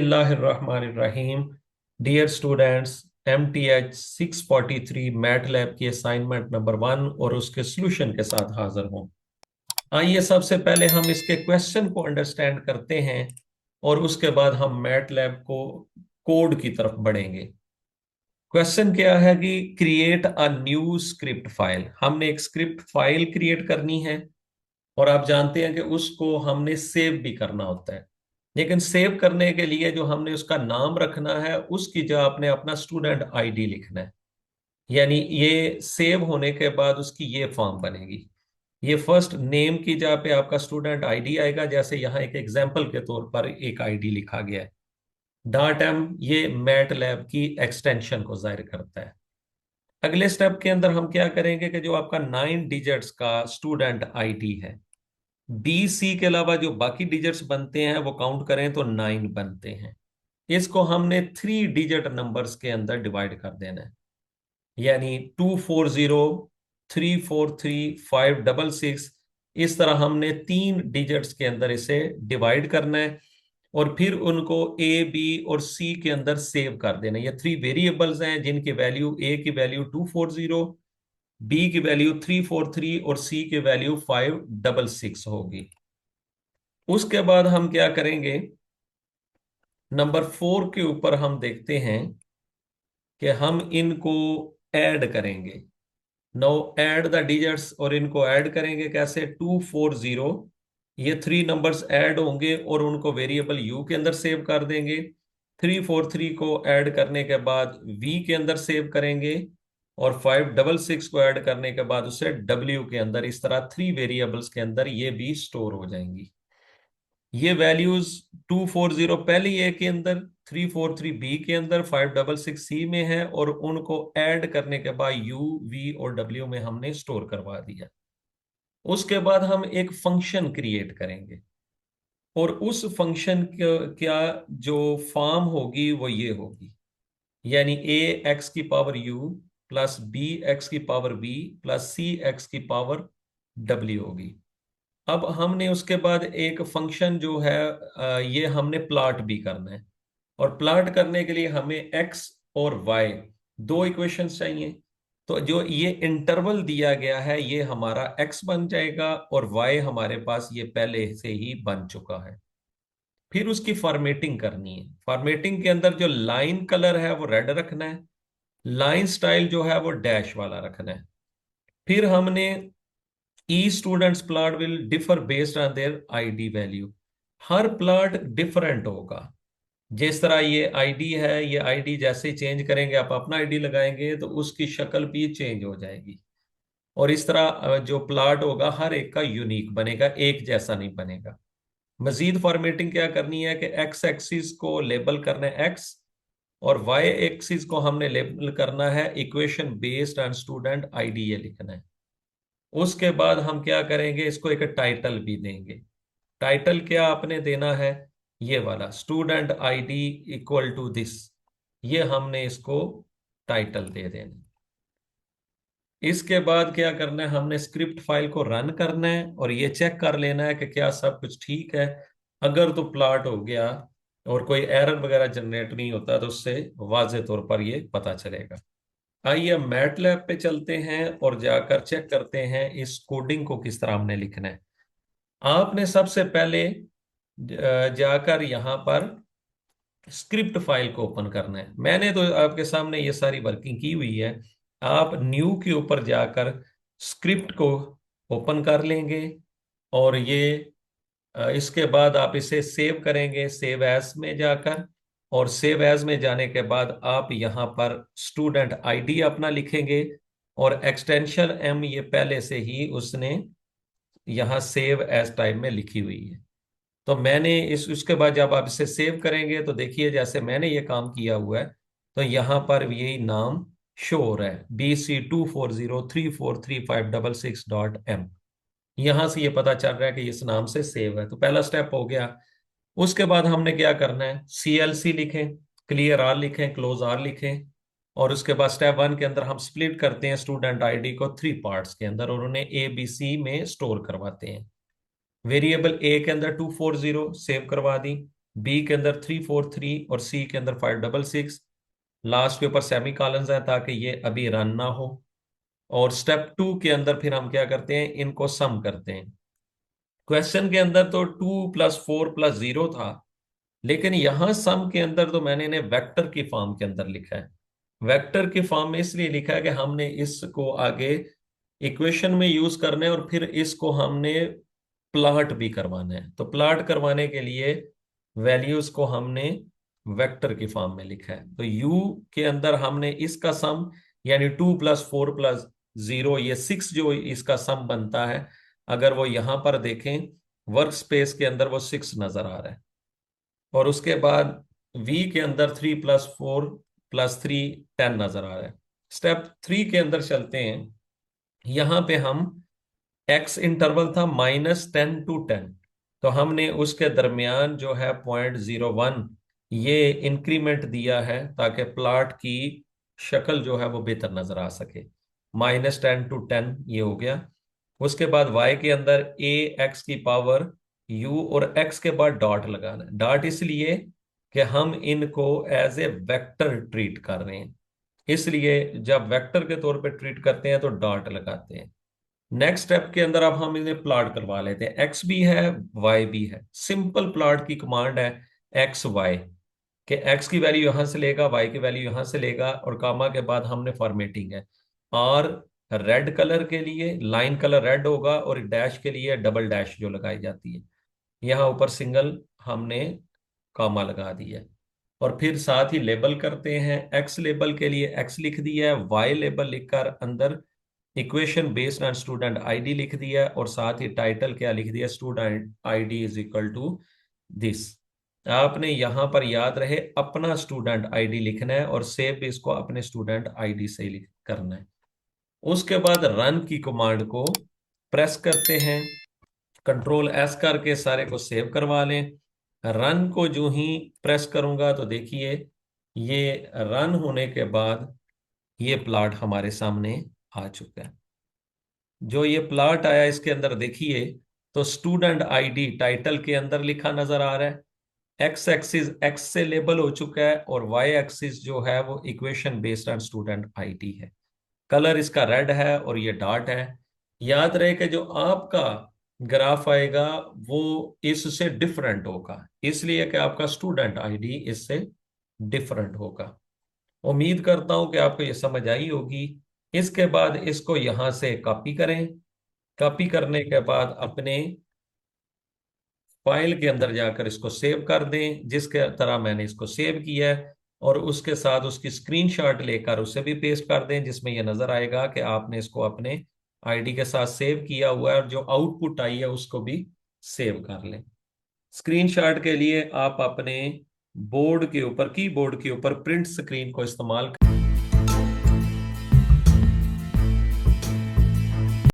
बिस्मिल्लाहिर्रहमानिर्रहीम। Dear students, MTH 643 MATLAB की assignment number 1 और उसके सॉल्यूशन के साथ हाजिर हूं। आइए सबसे पहले हम इसके क्वेश्चन को अंडरस्टैंड करते हैं और उसके बाद हम मैट लैब को कोड की तरफ बढ़ेंगे। क्वेश्चन क्या है कि create a new script file. हमने एक स्क्रिप्ट फाइल क्रिएट करनी है और आप जानते हैं कि उसको हमने सेव भी करना होता है। लेकिन सेव करने के लिए जो हमने उसका नाम रखना है उसकी जगह आपने अपना स्टूडेंट आईडी लिखना है। यानी ये सेव होने के बाद उसकी ये फॉर्म बनेगी। ये फर्स्ट नेम की जगह पे आपका स्टूडेंट आईडी आएगा, जैसे यहाँ एक एग्जांपल के तौर पर एक आईडी लिखा गया है। डॉट एम ये मैट लैब की एक्सटेंशन को जाहिर करता है। अगले स्टेप के अंदर हम क्या करेंगे कि जो आपका 9 डिजिट्स का स्टूडेंट आईडी है, BC के अलावा जो बाकी डिजिट्स बनते हैं वो काउंट करें तो 9 बनते हैं। इसको हमने 3 डिजिट नंबर्स के अंदर डिवाइड कर देना है। यानी 240 343 566, इस तरह हमने 3 डिजिट्स के अंदर इसे डिवाइड करना है और फिर उनको A, B और C के अंदर सेव कर देना है। ये 3 वेरिएबल्स हैं जिनकी वैल्यू A की वैल्यू 240, B की वैल्यू 343 और C की वैल्यू 566 होगी। उसके बाद हम क्या करेंगे, नंबर 4 के ऊपर हम देखते हैं कि हम इनको ऐड करेंगे। नो ऐड द डिजिट्स, और इनको ऐड करेंगे कैसे, 240 ये 3 नंबर्स ऐड होंगे और उनको वेरिएबल U के अंदर सेव कर देंगे। 343 को ऐड करने के बाद V के अंदर सेव करेंगे और 566 को ऐड करने के बाद उसे W के अंदर, इस तरह 3 वेरिएबल्स के अंदर ये भी स्टोर हो जाएंगी। ये वैल्यूज 240 पहले ए के अंदर, 343 बी के अंदर, 566 सी में है और उनको ऐड करने के बाद यू वी और डब्ल्यू में हमने स्टोर करवा दिया। उसके बाद हम एक फंक्शन क्रिएट करेंगे और उस फंक्शन क्या जो फॉर्म होगी वो ये होगी। यानी ए एक्स की power U plus B X की power B plus C X की पावर डब्ल्यू होगी। अब हमने उसके बाद एक फंक्शन जो है ये हमने प्लॉट भी करना है और प्लॉट करने के लिए हमें एक्स और वाई दो इक्वेशंस चाहिए। तो जो ये इंटरवल दिया गया है ये हमारा एक्स बन जाएगा और वाई हमारे पास ये पहले से ही बन चुका है। फिर उसकी फॉर्मेटिंग करनी है। फॉर्मेटिंग के अंदर जो लाइन कलर है वो रेड रखना है, लाइन स्टाइल जो है वो डैश वाला रखना है। फिर हमने ई students plot will differ based on their ID value. हर प्लॉट डिफरेंट होगा। जिस तरह ये आईडी है, ये आईडी जैसे चेंज करेंगे, आप अपना आईडी लगाएंगे तो उसकी शक्ल भी चेंज हो जाएगी। और इस तरह जो प्लॉट होगा हर एक का यूनिक बनेगा, एक जैसा नहीं बनेगा। मजीद फॉर्मेटिंग क्या करनी है कि एक्स एक्सिस को लेबल करना है एक्स और वाई एक्सिस को हमने लेबल करना है equation based on student ID, ये लिखना है। उसके बाद हम क्या करेंगे, इसको एक टाइटल भी देंगे। टाइटल क्या आपने देना है, ये वाला student ID equal to this, ये हमने इसको टाइटल दे देना। इसके बाद क्या करना है, हमने स्क्रिप्ट फाइल को रन करना है और ये चेक कर लेना है कि क्या सब कुछ ठीक है। अगर तो प्लॉट हो गया और कोई एरर वगैरह जनरेट नहीं होता तो उससे वाजे तौर पर ये पता चलेगा। आइए मैटलैब पे चलते हैं और जाकर चेक करते हैं इस कोडिंग को किस तरह हमने लिखना है। आपने सबसे पहले जाकर यहां पर स्क्रिप्ट फाइल को ओपन करना है। मैंने तो आपके सामने ये सारी वर्किंग की हुई है। आप न्यू के ऊपर जाकर स्क्रिप्ट को ओपन कर लेंगे और ये इसके बाद आप इसे सेव करेंगे सेव एज में जाकर। और सेव एज में जाने के बाद आप यहाँ पर स्टूडेंट आईडी अपना लिखेंगे और एक्सटेंशन एम ये पहले से ही उसने यहाँ सेव एज टाइप में लिखी हुई है। तो मैंने इस उसके बाद जब आप इसे सेव करेंगे तो देखिए जैसे मैंने ये काम किया हुआ है तो यहाँ पर यही नाम शो हो रहा है, BC240343566.M। यहां से ये पता चल रहा है कि इस नाम से सेव है, तो पहला स्टेप हो गया। उसके बाद हमने क्या करना है, CLC लिखें, क्लियर आर लिखें, क्लोज आर लिखें और उसके बाद स्टेप 1 के अंदर हम स्प्लिट करते हैं स्टूडेंट आईडी को 3 पार्ट्स के अंदर और उन्हें ABC में स्टोर करवाते हैं। वेरिएबल ए के अंदर 240 सेव करवा दी, बी के अंदर 343 और सी के अंदर 566। लास्ट के ऊपर सेमी कॉलन्स है ताकि ये अभी रन ना हो। और स्टेप 2 के अंदर फिर हम क्या करते हैं, इनको सम करते हैं। क्वेश्चन के अंदर तो 2 + 4 + 0 था, लेकिन यहां सम के अंदर तो मैंने इन्हें वेक्टर की फॉर्म के अंदर लिखा है। वेक्टर की फॉर्म में इसलिए लिखा है कि हमने इसको आगे इक्वेशन में यूज करना है और फिर इसको हमने प्लॉट भी करवाना है। तो प्लॉट करवाने के लिए वैल्यूज को हमने वेक्टर की फॉर्म में लिखा है। तो u के अंदर हमने इसका सम, यानी 2 + 4 + 0, ये 6 जो इसका सम बनता है, अगर वो यहां पर देखें वर्क स्पेस के अंदर वो 6 नजर आ रहा है। और उसके बाद v के अंदर 3 + 4 + 3 10 नजर आ रहा है। स्टेप 3 के अंदर चलते हैं। यहां पे हम एक्स इंटरवल था -10 to 10, तो हमने उसके दरमियान जो है 0.01 ये इंक्रीमेंट दिया है ताकि प्लॉट की शक्ल जो है वो बेहतर नजर आ सके। -10 to 10 ये हो गया। उसके बाद y के अंदर a x की पावर u और x के बाद डॉट लगाना है। डॉट इसलिए कि हम इनको एज ए वेक्टर ट्रीट कर रहे हैं, इसलिए जब वेक्टर के तौर पे ट्रीट करते हैं तो डॉट लगाते हैं। नेक्स्ट स्टेप के अंदर अब हम इन्हें प्लॉट करवा लेते हैं। एक्स भी है, वाई भी है। सिंपल प्लॉट की कमांड है एक्स वाई, कि एक्स की वैल्यू यहां से लेगा, वाई की वैल्यू यहां से लेगा, और कामा के बाद हमने फॉर्मेटिंग है। और रेड कलर के लिए लाइन कलर रेड होगा, और डैश के लिए डबल डैश जो लगाई जाती है। यहाँ ऊपर सिंगल हमने कामा लगा दिया है। और फिर साथ ही लेबल करते हैं। एक्स लेबल के लिए एक्स लिख दिया है, वाई लेबल लिखकर अंदर equation based on student ID लिख दिया, और साथ ही टाइटल क्या लिख दिया, student ID is equal to this. आपने यहां पर याद रहे अपना स्टूडेंट आईडी लिखना है, और सेव भी इसको अपने स्टूडेंट आईडी से लिख करना है। उसके बाद रन की कमांड को प्रेस करते हैं, Ctrl+S करके सारे को सेव करवा लें। रन को जो ही प्रेस करूंगा तो देखिए ये रन होने के बाद ये प्लॉट हमारे सामने आ चुका है। जो ये प्लॉट आया इसके अंदर देखिए तो स्टूडेंट आईडी टाइटल के अंदर लिखा नजर आ रहा है। एक्स एक्सिस एक्स से लेबल हो चुका है, और वाई एक्सिस जो है वो equation based on student ID है। कलर इसका रेड है और ये डॉट है। याद रहे कि जो आपका ग्राफ आएगा वो इससे डिफरेंट होगा, इसलिए कि आपका स्टूडेंट आईडी इससे डिफरेंट होगा। उम्मीद करता हूं कि आपको ये समझ आई होगी। इसके बाद इसको यहां से कॉपी करें। कॉपी करने के बाद अपने फाइल के अंदर जाकर इसको सेव कर दें, जिसके तरह मैंने इसको सेव किया है। और उसके साथ उसकी स्क्रीनशॉट लेकर उसे भी पेस्ट कर दें, जिसमें यह नजर आएगा कि आपने इसको अपने आईडी के साथ सेव किया हुआ है, और जो आउटपुट आई है उसको भी सेव कर लें। स्क्रीनशॉट के लिए आप अपने बोर्ड के ऊपर, कीबोर्ड के ऊपर प्रिंट स्क्रीन को इस्तेमाल